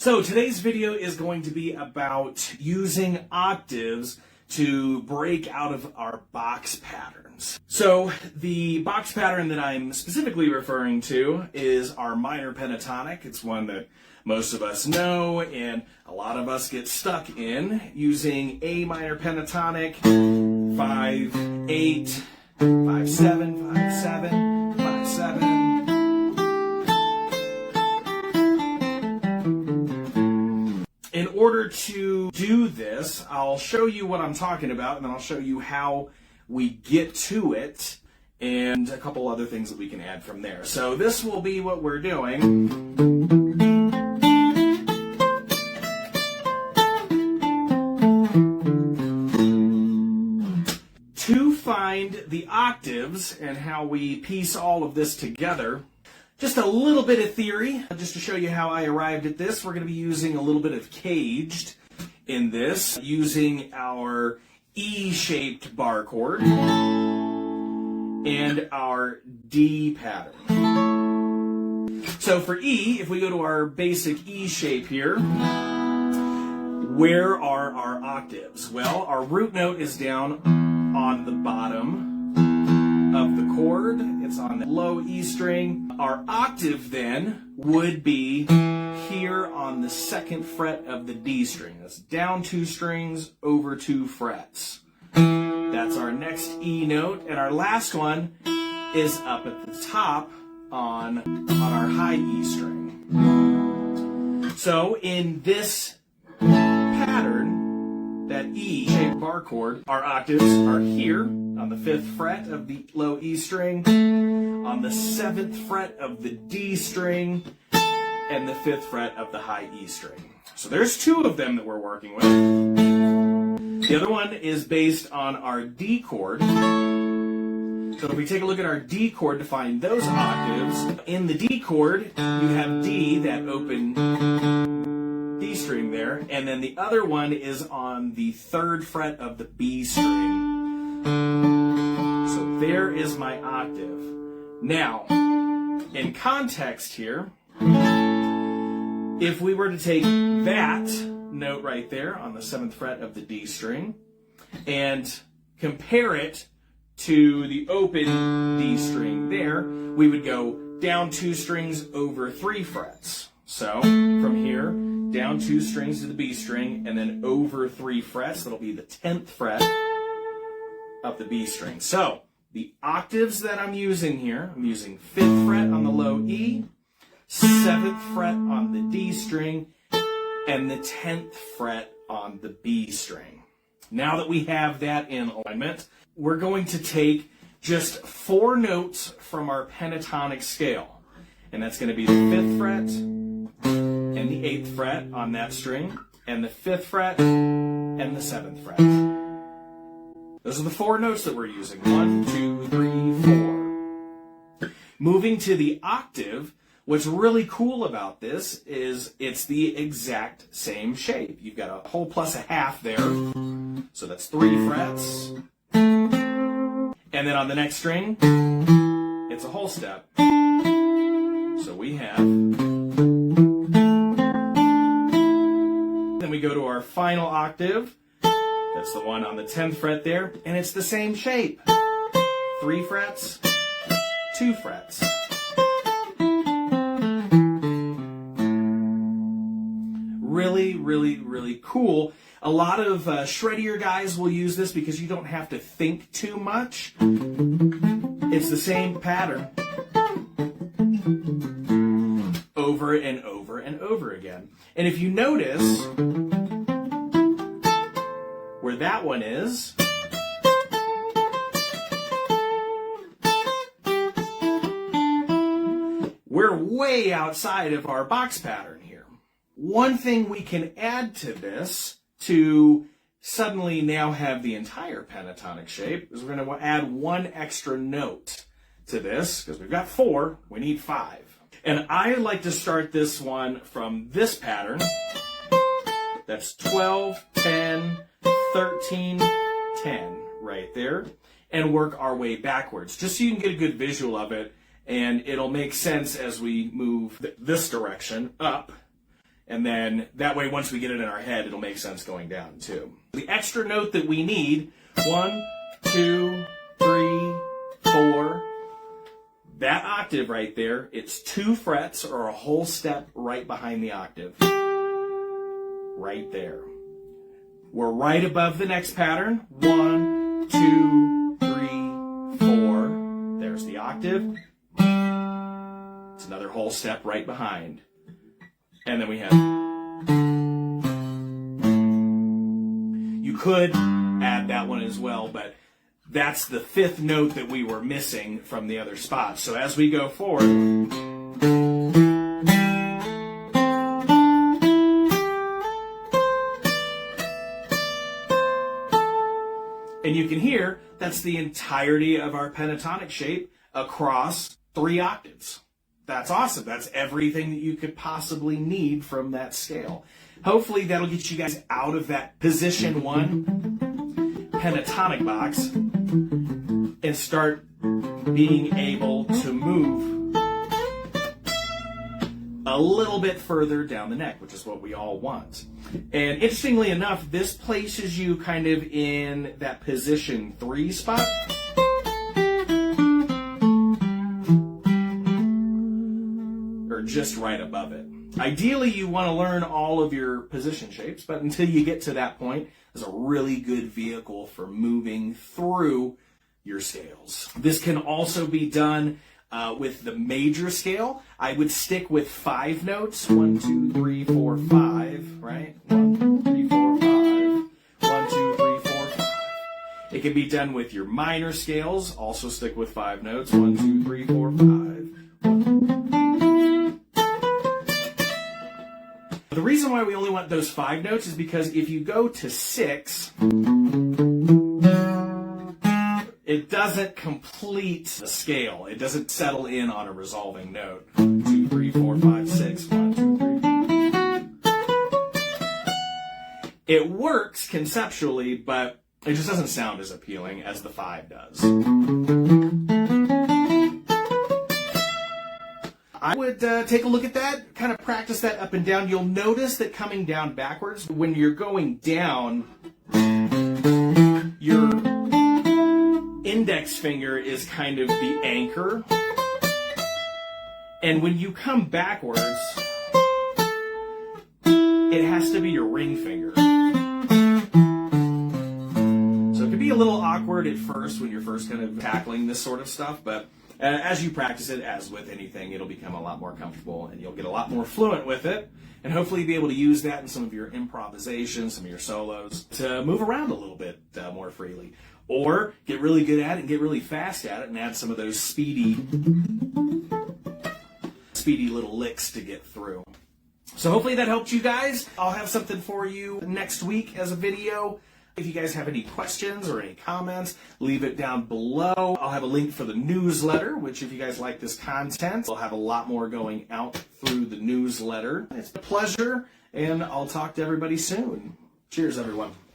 So today's video is going to be about using octaves to break out of our box patterns. So the box pattern that I'm specifically referring to is our minor pentatonic. It's one that most of us know and a lot of us get stuck in, using A minor pentatonic, 5, 8, 5, 7, 5, 7, 5, 7. In order to do this, I'll show you what I'm talking about, and then I'll show you how we get to it, and a couple other things that we can add from there. So this will be what we're doing. To find the octaves and how we piece all of this together, just a little bit of theory, just to show you how I arrived at this. We're going to be using a little bit of caged in this, using our E-shaped bar chord and our D pattern. So for E, if we go to our basic E shape here, where are our octaves? Well, our root note is down on the bottom of the chord. It's on the low E string. Our octave then would be here on the 2nd fret of the D string. That's down 2 strings over 2 frets. That's our next E note. And our last one is up at the top on our high E string. So in this pattern, that E-shaped bar chord, our octaves are here on the 5th fret of the low E string, on the 7th fret of the D string, and the 5th fret of the high E string. So there's 2 of them that we're working with. The other one is based on our D chord. So if we take a look at our D chord to find those octaves, in the D chord, you have D, that open D string there, and then the other one is on the 3rd fret of the B string. So there is my octave. Now, in context here, if we were to take that note right there on the 7th fret of the D string and compare it to the open D string there, we would go down 2 strings over 3 frets. So from here, down 2 strings to the B string, and then over 3 frets. That'll be the 10th fret of the B string. So the octaves that I'm using here, I'm using 5th fret on the low E, 7th fret on the D string, and the 10th fret on the B string. Now that we have that in alignment, we're going to take just 4 notes from our pentatonic scale. And that's going to be the 5th fret, and the 8th fret on that string, and the 5th fret, and the 7th fret. Those are the 4 notes that we're using. 1, 2, 3, 4. Moving to the octave, what's really cool about this is it's the exact same shape. You've got a whole plus a half there, so that's 3 frets. And then on the next string, it's a whole step. So we have... Then we go to our final octave. That's the one on the 10th fret there, and it's the same shape. 3 frets, 2 frets. Really, really, really cool. A lot of shreddier guys will use this because you don't have to think too much. It's the same pattern over and over and over again. And if you notice where that one is, we're way outside of our box pattern here. One thing we can add to this to suddenly now have the entire pentatonic shape is we're going to add 1 extra note to this, because we've got 4, we need 5. And I like to start this one from this pattern. That's 12, 10, 13, 10 right there, and work our way backwards, just so you can get a good visual of it, and it'll make sense as we move this direction up And then that way, once we get it in our head, it'll make sense going down too. The extra note that we need, 1, 2, 3, 4, that octave right there, it's 2 frets or a whole step right behind the octave. Right there. We're right above the next pattern. 1, 2, 3, 4. There's the octave. It's another whole step right behind. And then we have... You could add that one as well, but that's the 5th note that we were missing from the other spots. So as we go forward... And you can hear that's the entirety of our pentatonic shape across 3 octaves. That's awesome. That's everything that you could possibly need from that scale. Hopefully that'll get you guys out of that position 1 pentatonic box and start being able to move a little bit further down the neck, which is what we all want. And interestingly enough, this places you kind of in that position 3 spot. Or just right above it. Ideally, you want to learn all of your position shapes, but until you get to that point, it's a really good vehicle for moving through your scales. This can also be done with the major scale. I would stick with 5 notes. 1, 2, 3, 4, 5, right? 1, 2, 3, 4, 5. 1, 2, 3, 4, 5. It can be done with your minor scales. Also stick with 5 notes. 1, 2, 3, 4, 5. The reason why we only want those 5 notes is because if you go to 6, it doesn't complete the scale. It doesn't settle in on a resolving note. 1, 2, 3, 4, 5, 6. 1, 2, 3. It works conceptually, but it just doesn't sound as appealing as the 5 does. I would take a look at that, kind of practice that up and down. You'll notice that coming down backwards, when you're going down, your index finger is kind of the anchor. And when you come backwards, it has to be your ring finger. So it can be a little awkward at first when you're first kind of tackling this sort of stuff, but as you practice it, as with anything, it'll become a lot more comfortable and you'll get a lot more fluent with it. And hopefully be able to use that in some of your improvisations, some of your solos, to move around a little bit more freely. Or get really good at it and get really fast at it and add some of those speedy little licks to get through. So hopefully that helped you guys. I'll have something for you next week as a video. If you guys have any questions or any comments, leave it down below. I'll have a link for the newsletter, which if you guys like this content, we'll have a lot more going out through the newsletter. It's a pleasure, and I'll talk to everybody soon. Cheers, everyone.